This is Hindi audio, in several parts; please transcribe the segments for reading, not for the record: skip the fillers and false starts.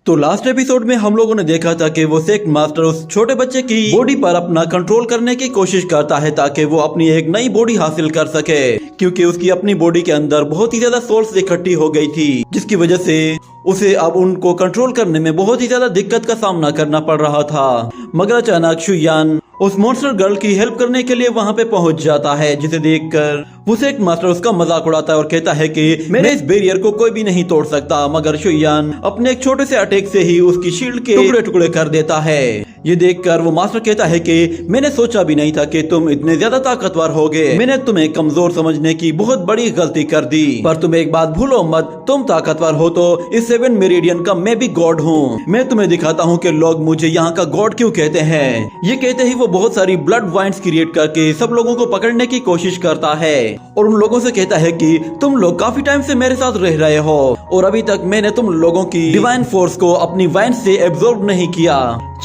तो लास्ट एपिसोड में हम लोगों ने देखा था कि वो सेक्ट मास्टर उस छोटे बच्चे की बॉडी पर अपना कंट्रोल करने की कोशिश करता है ताकि वो अपनी एक नई बॉडी हासिल कर सके, क्योंकि उसकी अपनी बॉडी के अंदर बहुत ही ज्यादा सोल्स इकट्ठी हो गई थी, जिसकी वजह से उसे अब उनको कंट्रोल करने में बहुत ही ज्यादा दिक्कत का सामना करना पड़ रहा था। मगर अचानक शुयान उस मॉन्स्टर गर्ल की हेल्प करने के लिए वहाँ पे पहुँच जाता है, जिसे देखकर वो सेक्ट मास्टर उसका मजाक उड़ाता है और कहता है कि मेरे इस बैरियर को कोई भी नहीं तोड़ सकता। मगर शुयान अपने एक छोटे से अटैक से ही उसकी शील्ड के टुकड़े टुकड़े कर देता है। ये देखकर वो मास्टर कहता है कि मैंने सोचा भी नहीं था कि तुम इतने ज्यादा ताकतवर होगे। मैंने तुम्हें कमजोर समझने की बहुत बड़ी गलती कर दी, पर तुम एक बात भूलो मत, तुम ताकतवर हो तो इस 7 मेरिडियन का मैं भी गॉड हूँ। मैं तुम्हें दिखाता हूँ कि लोग मुझे यहाँ का गॉड क्यों कहते हैं। ये कहते ही वो बहुत सारी ब्लड वाइन्स क्रिएट करके सब लोगों को पकड़ने की कोशिश करता है और उन लोगों से कहता है कि तुम लोग काफी टाइम से मेरे साथ रह रहे हो और अभी तक मैंने तुम लोगों की डिवाइन फोर्स को अपनी वाइन्स से एब्जॉर्ब नहीं किया।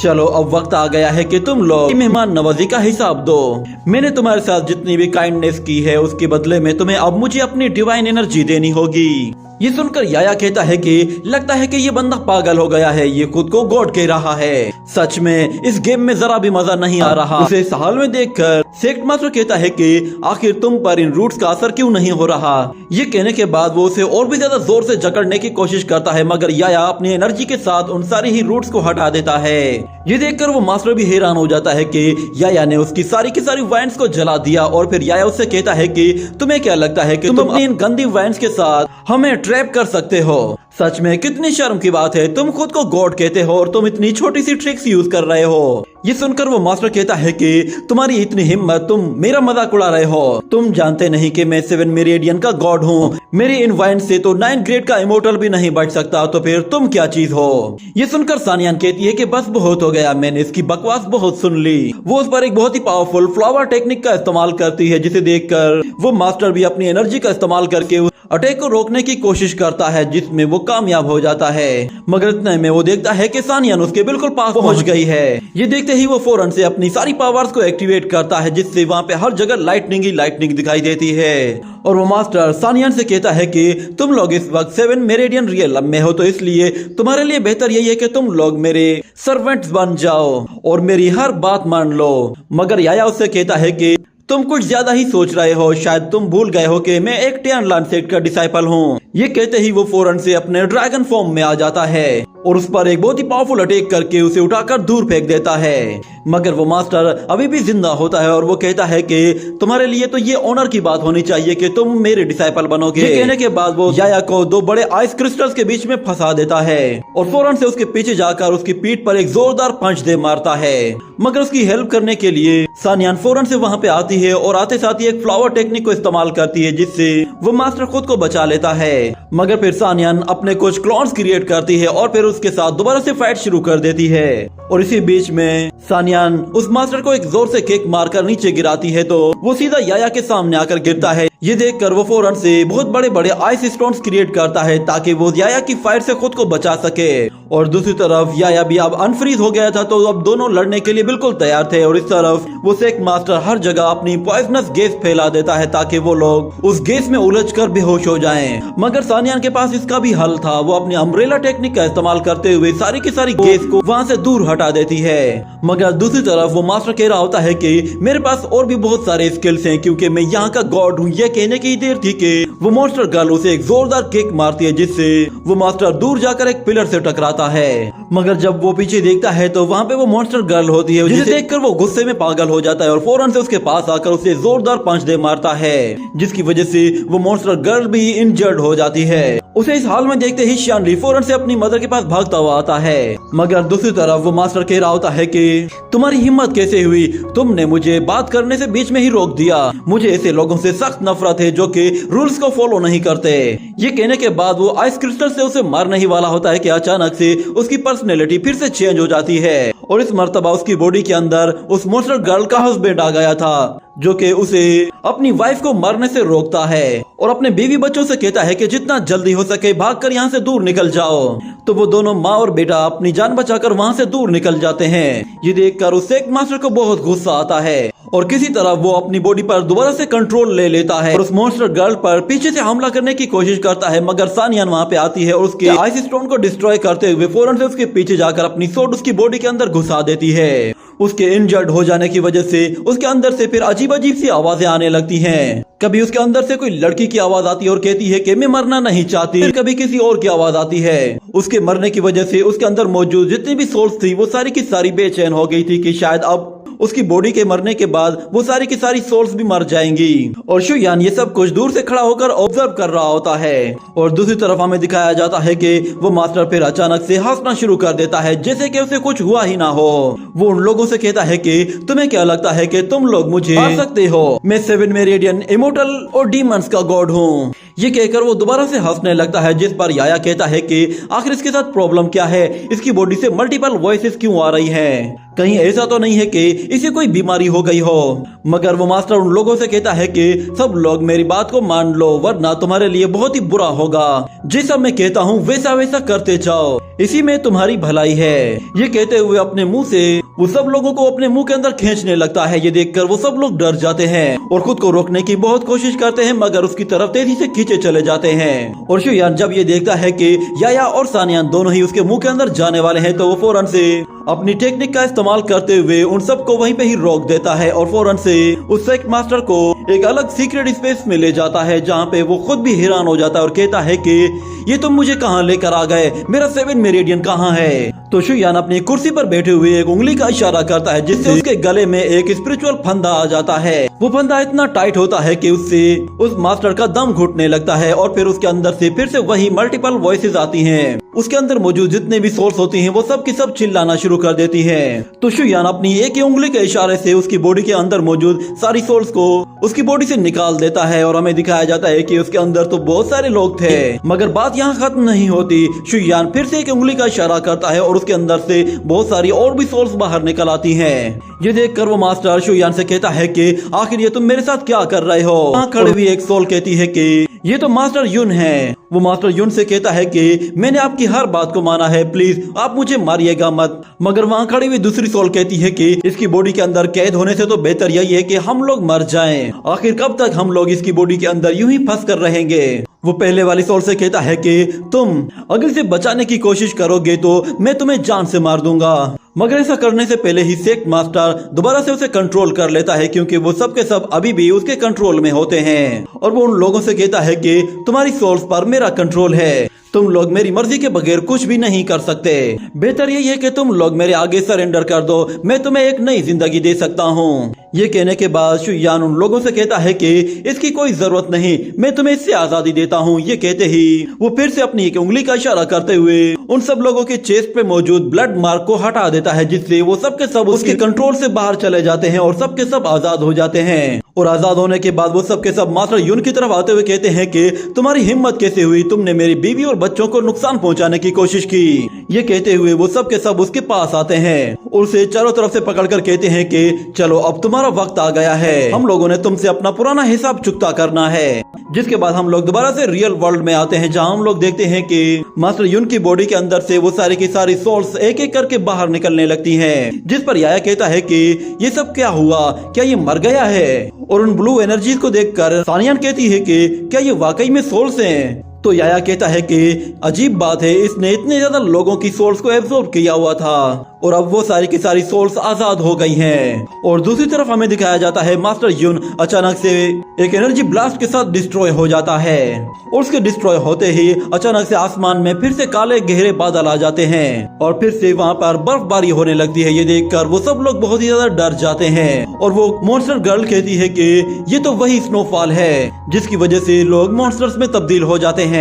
चलो अब वक्त आ गया है कि तुम लोग मेहमान नवाजी का हिसाब दो। मैंने तुम्हारे साथ जितनी भी काइंडनेस की है उसके बदले में तुम्हें अब मुझे अपनी डिवाइन एनर्जी देनी होगी। ये सुनकर याया कहता है कि लगता है कि ये बंदा पागल हो गया है, ये खुद को गॉड कह रहा है। सच में इस गेम में जरा भी मजा नहीं आ रहा। उसे इस हाल में देखकर सेक्ट मास्टर कहता है कि आखिर तुम पर इन रूट्स का असर क्यों नहीं हो रहा। ये कहने के बाद वो उसे और भी ज्यादा जोर से जकड़ने की कोशिश करता है, मगर याया अपनी एनर्जी के साथ उन सारी ही रूट्स को हटा देता है। ये देखकर वो मास्टर भी हैरान हो जाता है कि याया ने उसकी सारी की सारी वाइन्स को जला दिया और फिर याया उससे कहता है कि तुम्हें क्या लगता है कि तुम अपनी इन गंदी वाइन्स के साथ हमें ट्रैप कर सकते हो। सच में कितनी शर्म की बात है, तुम खुद को गॉड कहते हो और तुम इतनी छोटी सी ट्रिक्स यूज कर रहे हो। ये सुनकर वो मास्टर कहता है कि तुम्हारी इतनी हिम्मत, तुम मेरा मजाक उड़ा रहे हो। तुम जानते नहीं कि मैं 7 मेरिडियन का गॉड हूँ। मेरी इन वाइन्स से तो 9 ग्रेड का इमोर्टल भी नहीं बच सकता, तो फिर तुम क्या चीज हो। ये सुनकर सानियान कहती है कि बस बहुत हो गया, मैंने इसकी बकवास बहुत सुन ली। वो उस पर एक बहुत ही पावरफुल फ्लावर टेक्निक का इस्तेमाल करती है, जिसे देखकर वो मास्टर भी अपनी एनर्जी का इस्तेमाल करके अटैक को रोकने की कोशिश करता है, जिसमें वो कामयाब हो जाता है। मगर इतने में वो देखता है कि सानियान उसके बिल्कुल पास पहुंच गई है। ये देखते ही वो फौरन से अपनी सारी पावर्स को एक्टिवेट करता है, जिससे वहाँ पे हर जगह लाइटनिंग ही लाइटनिंग दिखाई देती है। और वो मास्टर सानियान से कहता है कि तुम लोग इस वक्त 7 मेरिडियन रियल में हो, तो इसलिए तुम्हारे लिए बेहतर यही है कि तुम लोग मेरे सर्वेंट्स बन जाओ और मेरी हर बात मान लो। मगर याया उससे कहता है कि तुम कुछ ज्यादा ही सोच रहे हो, शायद तुम भूल गए हो कि मैं एक टियानलान सेक्ट का डिसाइपल हूँ। ये कहते ही वो फौरन से अपने ड्रैगन फॉर्म में आ जाता है और उस पर एक बहुत ही पावरफुल अटैक करके उसे उठाकर दूर फेंक देता है। मगर वो मास्टर अभी भी जिंदा होता है और वो कहता है कि तुम्हारे लिए तो ये ऑनर की बात होनी चाहिए कि तुम मेरे डिसाइपल बनोगे। ये कहने के बाद वो याया को 2 बड़े आइस क्रिस्टल्स के बीच में फंसा देता है और फौरन से उसके पीछे जाकर उसकी पीठ पर एक जोरदार पंच दे मारता है। मगर उसकी हेल्प करने के लिए सानियान फौरन से वहाँ पे आती है और आते साथ ही एक फ्लावर टेक्निक को इस्तेमाल करती है, जिससे वो मास्टर खुद को बचा लेता है। मगर फिर सानियान अपने कुछ क्लोन्स क्रिएट करती है और फिर उसके साथ दोबारा से फाइट शुरू कर देती है। और इसी बीच में सानियान उस मास्टर को एक जोर से किक मारकर नीचे गिराती है, तो वो सीधा याया के सामने आकर गिरता है। ये देखकर वो फौरन से बहुत बड़े बड़े आइस स्टोन्स क्रिएट करता है ताकि वो याया की फाइट से खुद को बचा सके। और दूसरी तरफ याया भी अब अनफ्रीज हो गया था, तो अब दोनों लड़ने के लिए बिल्कुल तैयार थे। और इस तरफ वो सेक्ट मास्टर हर जगह अपनी पॉइजनस गैस फैला देता है ताकि वो लोग उस गैस में उलझकर बेहोश हो जाएं। मगर सानियान के पास इसका भी हल था। वो अपनी अम्ब्रेला टेक्निक का इस्तेमाल करते हुए सारी की सारी गैस को वहाँ से दूर हटा देती है। मगर दूसरी तरफ वो मास्टर कह रहा होता है कि मेरे पास और भी बहुत सारे स्किल्स हैं, क्योंकि मैं यहाँ का गॉड हूँ। ये कहने की देर थी कि वो मॉन्स्टर गर्ल उसे एक जोरदार किक मारती है, जिससे वो मास्टर दूर जाकर एक पिलर से टकराता है। मगर जब वो पीछे देखता है तो वहाँ पे वो मॉन्स्टर गर्ल होती है, जिसे देखकर वो गुस्से में पागल हो जाता है और फौरन से उसके पास आकर उसे जोरदार पंच दे मारता है, जिसकी वजह से वो मॉन्स्टर गर्ल भी इंजर्ड हो जाती है। उसे इस हाल में देखते ही शानली फौरन से अपनी मदर के पास भागता हुआ आता है। मगर दूसरी तरफ वो मास्टर कह रहा होता है कि तुम्हारी हिम्मत कैसे हुई, तुमने मुझे बात करने से बीच में ही रोक दिया। मुझे ऐसे लोगों से सख्त नफरत है जो कि रूल्स को फॉलो नहीं करते। ये कहने के बाद वो आइस क्रिस्टल से उसे मारने ही वाला होता है कि अचानक से उसकी पर्सनैलिटी फिर से चेंज हो जाती है और इस मर्तबा उसकी बॉडी के अंदर उस मॉन्स्टर गर्ल का हस्बैंड आ गया था, जो कि उसे अपनी वाइफ को मरने से रोकता है और अपने बीवी बच्चों से कहता है कि जितना जल्दी हो सके भागकर यहाँ से दूर निकल जाओ। तो वो दोनों माँ और बेटा अपनी जान बचाकर वहाँ से दूर निकल जाते हैं। ये देखकर उस सेक्ट मास्टर को बहुत गुस्सा आता है और किसी तरह वो अपनी बॉडी पर दोबारा से कंट्रोल ले लेता है और उस मॉन्स्टर गर्ल पर पीछे से हमला करने की कोशिश करता है, मगर सानियान वहाँ पे आती है और उसके आइस स्टोन को डिस्ट्रॉय करते हुए फौरन से उसके पीछे जाकर अपनी सोड उसकी बॉडी के अंदर घुसा देती है। उसके इंजर्ड हो जाने की वजह से उसके अंदर से फिर अजीब अजीब सी आवाजें आने लगती हैं। कभी उसके अंदर से कोई लड़की की आवाज आती है और कहती है कि मैं मरना नहीं चाहती, फिर कभी किसी और की आवाज आती है। उसके मरने की वजह से उसके अंदर मौजूद जितनी भी सोल्स थी वो सारी की सारी बेचैन हो गई थी कि शायद अब उसकी बॉडी के मरने के बाद वो सारी की सारी सोल्स भी मर जाएंगी। और शुयान ये सब कुछ दूर से खड़ा होकर ऑब्जर्व कर रहा होता है और दूसरी तरफ हमें दिखाया जाता है कि वो मास्टर फिर अचानक से हंसना शुरू कर देता है जैसे कि उसे कुछ हुआ ही ना हो। वो उन लोगों से कहता है कि तुम्हें क्या लगता है कि तुम लोग मुझे मार सकते हो? मैं 7 मेरिडियन इमोर्टल और डीमंस का गॉड हूँ। ये कहकर वो दोबारा से हंसने लगता है, जिस पर याया कहता है कि आखिर इसके साथ प्रॉब्लम क्या है, इसकी बॉडी से मल्टीपल वॉइसेस क्यों आ रही हैं? कहीं ऐसा तो नहीं है कि इसे कोई बीमारी हो गई हो? मगर वो मास्टर उन लोगों से कहता है कि सब लोग मेरी बात को मान लो वरना तुम्हारे लिए बहुत ही बुरा होगा। जैसा मैं कहता हूँ वैसा वैसा करते जाओ, इसी में तुम्हारी भलाई है। ये कहते हुए अपने मुंह से वो सब लोगों को अपने मुंह के अंदर खींचने लगता है। ये देखकर वो सब लोग डर जाते हैं और खुद को रोकने की बहुत कोशिश करते हैं, मगर उसकी तरफ तेजी से खींचे चले जाते हैं। और शुयान जब ये देखता है कि याया और सानियान दोनों ही उसके मुंह के अंदर जाने वाले हैं, तो वो फौरन से अपनी टेक्निक का इस्तेमाल करते हुए उन सबको वहीं पे ही रोक देता है और फौरन से उस सेक्ट मास्टर को एक अलग सीक्रेट स्पेस में ले जाता है, जहाँ पे वो खुद भी हैरान हो जाता है और कहता है कि ये तुम मुझे कहाँ लेकर आ गए, मेरा 7 मेरिडियन कहाँ है? तो शुयान अपनी कुर्सी पर बैठे हुए एक उंगली का इशारा करता है, जिससे उसके गले में एक स्पिरिचुअल फंदा आ जाता है। वो फंदा इतना टाइट होता है कि उससे उस मास्टर का दम घुटने लगता है और फिर उसके अंदर से फिर से वही मल्टीपल वॉइसेस आती हैं। उसके अंदर मौजूद जितने भी सोल्स होती हैं वो सब की सब चिल्लाना शुरू कर देती हैं। तो शुयान अपनी एक ही उंगली के इशारे से उसकी बॉडी के अंदर मौजूद सारी सोल्स को उसकी बॉडी से निकाल देता है और हमें दिखाया जाता है कि उसके अंदर तो बहुत सारे लोग थे। मगर बात यहाँ खत्म नहीं होती। शुयान फिर से एक उंगली का इशारा करता है और उसके अंदर से बहुत सारी और भी सोल्स बाहर निकल आती हैं। ये देखकर वो मास्टर शुयान से कहता है कि आखिर ये तुम मेरे साथ क्या कर रहे हो? वहाँ खड़े हुई एक सोल कहती है कि ये तो मास्टर युन है। वो मास्टर युन से कहता है कि मैंने आपकी हर बात को माना है, प्लीज आप मुझे मारिएगा मत। मगर वहाँ खड़ी हुई दूसरी सोल कहती है कि इसकी बॉडी के अंदर कैद होने से तो बेहतर यही है कि हम लोग मर जाएं। आखिर कब तक हम लोग इसकी बॉडी के अंदर यूं ही फंस कर रहेंगे? वो पहले वाली सोल से कहता है कि तुम अगर इसे बचाने की कोशिश करोगे तो मैं तुम्हें जान से मार दूंगा। मगर ऐसा करने से पहले ही सेक्ट मास्टर दोबारा से उसे कंट्रोल कर लेता है, क्योंकि वो सब के सब अभी भी उसके कंट्रोल में होते हैं। और वो उन लोगों से कहता है कि तुम्हारी सोल्स पर मेरा कंट्रोल है, तुम लोग मेरी मर्जी के बगैर कुछ भी नहीं कर सकते। बेहतर यही है कि तुम लोग मेरे आगे सरेंडर कर दो, मैं तुम्हें एक नई जिंदगी दे सकता हूँ। ये कहने के बाद शुयान उन लोगों से कहता है कि इसकी कोई जरूरत नहीं, मैं तुम्हें इससे आजादी देता हूँ। ये कहते ही वो फिर से अपनी एक उंगली का इशारा करते हुए उन सब लोगों के चेस्ट पे मौजूद ब्लड मार्क को हटा देता है, जिससे वो सब के सब उसके कंट्रोल से बाहर चले जाते हैं और सब के सब आजाद हो जाते हैं। और आजाद होने के बाद वो सब के सब मास्टर युन की तरफ आते हुए कहते हैं कि तुम्हारी हिम्मत कैसे हुई, तुमने मेरी बीवी और बच्चों को नुकसान पहुंचाने की कोशिश की। ये कहते हुए वो सब के सब उसके पास आते हैं और उसे चारों तरफ से पकड़कर कहते हैं कि चलो अब तुम्हारा वक्त आ गया है, हम लोगों ने तुमसे अपना पुराना हिसाब चुकता करना है। जिसके बाद हम लोग दोबारा से रियल वर्ल्ड में आते हैं, जहां हम लोग देखते हैं कि मास्टर युन की बॉडी के अंदर से वो सारी की सारी सोल्स एक एक करके बाहर निकलने लगती हैं। जिस पर याया कहता है कि ये सब क्या हुआ, क्या ये मर गया है? और उन ब्लू एनर्जी को देखकर सानियान कहती है कि क्या ये वाकई में सोल्स हैं? तो याया कहता है कि अजीब बात है, इसने इतने ज्यादा लोगों की सोल्स को एब्सॉर्ब किया हुआ था और अब वो सारी की सारी सोल्स आजाद हो गई हैं। और दूसरी तरफ हमें दिखाया जाता है मास्टर युन अचानक से एक एनर्जी ब्लास्ट के साथ डिस्ट्रॉय हो जाता है और उसके डिस्ट्रॉय होते ही अचानक से आसमान में फिर से काले गहरे बादल आ जाते हैं और फिर से वहाँ पर बर्फबारी होने लगती है। ये देखकर वो सब लोग बहुत ही ज्यादा डर जाते हैं और वो मॉन्स्टर गर्ल कहती है कि ये तो वही स्नोफॉल है जिसकी वजह से लोग मॉन्स्टर्स में तब्दील हो जाते हैं।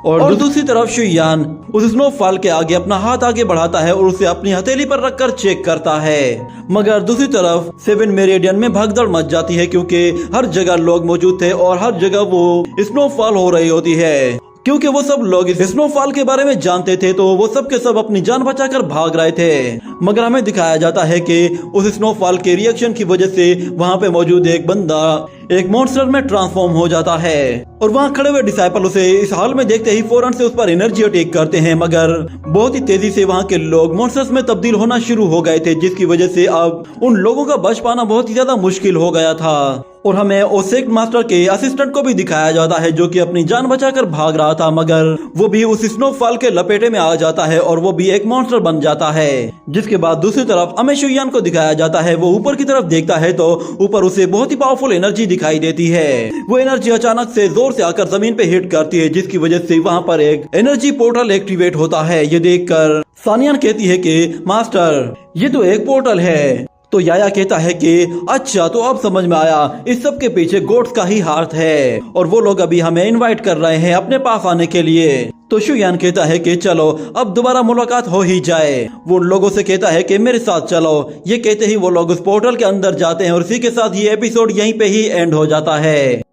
और दूसरी तरफ शुयान उस स्नोफॉल के आगे अपना हाथ आगे बढ़ाता है और उसे अपनी हथेली पर रखकर चेक करता है। मगर दूसरी तरफ 7 मेरिडियन में भगदड़ मच जाती है, क्योंकि हर जगह लोग मौजूद थे और हर जगह वो स्नोफॉल हो रही होती है। क्योंकि वो सब लोग इस स्नोफॉल के बारे में जानते थे, तो वो सब के सब अपनी जान बचाकर भाग रहे थे। मगर हमें दिखाया जाता है कि उस स्नोफॉल के रिएक्शन की वजह से वहाँ पे मौजूद एक बंदा एक मॉन्स्टर में ट्रांसफॉर्म हो जाता है और वहाँ खड़े हुए डिसाइपल उसे इस हाल में देखते ही फौरन से उस पर एनर्जी अटैक करते हैं। मगर बहुत ही तेजी से वहाँ के लोग मॉन्स्टर्स में तब्दील होना शुरू हो गए थे, जिसकी वजह से अब उन लोगों का बच पाना बहुत ही ज्यादा मुश्किल हो गया था। और हमें ओसेक मास्टर के असिस्टेंट को भी दिखाया जाता है जो कि अपनी जान बचाकर भाग रहा था, मगर वो भी उस स्नोफॉल के लपेटे में आ जाता है और वो भी एक मॉन्स्टर बन जाता है। जिसके बाद दूसरी तरफ हमें शुयान को दिखाया जाता है। वो ऊपर की तरफ देखता है तो ऊपर उसे बहुत ही पावरफुल एनर्जी दिखाई देती है। वो एनर्जी अचानक से जोर से आकर जमीन पे हिट करती है, जिसकी वजह से वहाँ पर एक एनर्जी पोर्टल एक्टिवेट होता है। ये देखकर सानियान कहती है कि मास्टर ये तो एक पोर्टल है। तो याया कहता है कि अच्छा, तो अब समझ में आया, इस सब के पीछे गोड्स का ही हाथ है और वो लोग अभी हमें इनवाइट कर रहे हैं अपने पास आने के लिए। तो शुयान कहता है कि चलो अब दोबारा मुलाकात हो ही जाए। वो उन लोगों से कहता है कि मेरे साथ चलो। ये कहते ही वो लोग उस पोर्टल के अंदर जाते हैं और इसी के साथ ये एपिसोड यहीं पे ही एंड हो जाता है।